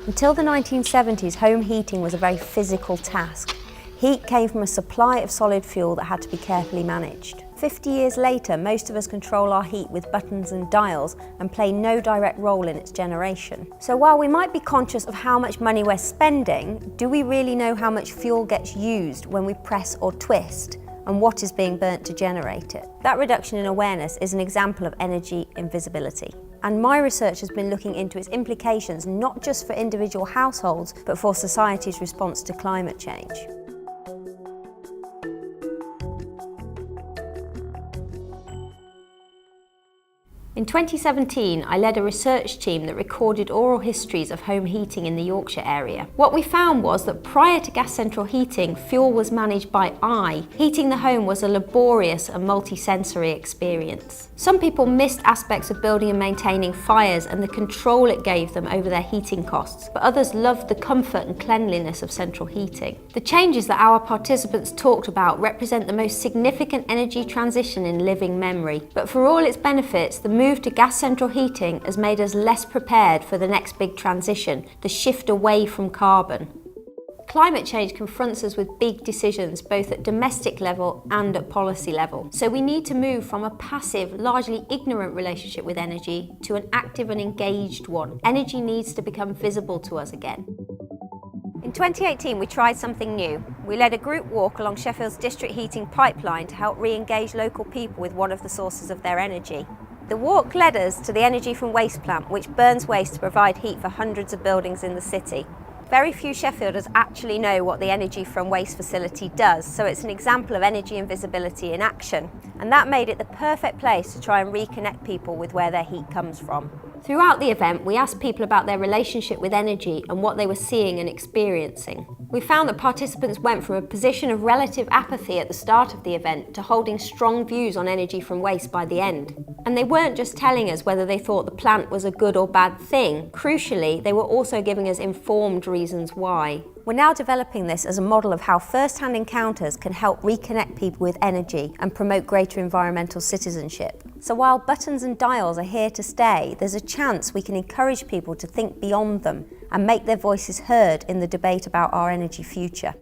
Until the 1970s, home heating was a very physical task. Heat came from a supply of solid fuel that had to be carefully managed. 50 years later, most of us control our heat with buttons and dials and play no direct role in its generation. So while we might be conscious of how much money we're spending, do we really know how much fuel gets used when we press or twist, and what is being burnt to generate it? That reduction in awareness is an example of energy invisibility. And my research has been looking into its implications not just for individual households, but for society's response to climate change. In 2017, I led a research team that recorded oral histories of home heating in the Yorkshire area. What we found was that prior to gas central heating, fuel was managed by eye. Heating the home was a laborious and multi-sensory experience. Some people missed aspects of building and maintaining fires and the control it gave them over their heating costs, but others loved the comfort and cleanliness of central heating. The changes that our participants talked about represent the most significant energy transition in living memory. But for all its benefits, the move to gas central heating has made us less prepared for the next big transition, the shift away from carbon. Climate change confronts us with big decisions both at domestic level and at policy level. So we need to move from a passive, largely ignorant relationship with energy to an active and engaged one. Energy needs to become visible to us again. In 2018, we tried something new. We led a group walk along Sheffield's district heating pipeline to help re-engage local people with one of the sources of their energy. The walk led us to the energy from waste plant, which burns waste to provide heat for hundreds of buildings in the city. Very few Sheffielders actually know what the energy from waste facility does, so it's an example of energy invisibility in action. And that made it the perfect place to try and reconnect people with where their heat comes from. Throughout the event, we asked people about their relationship with energy and what they were seeing and experiencing. We found that participants went from a position of relative apathy at the start of the event to holding strong views on energy from waste by the end. And they weren't just telling us whether they thought the plant was a good or bad thing. Crucially, they were also giving us informed reasons why. We're now developing this as a model of how first-hand encounters can help reconnect people with energy and promote greater environmental citizenship. So while buttons and dials are here to stay, there's a chance we can encourage people to think beyond them and make their voices heard in the debate about our energy future.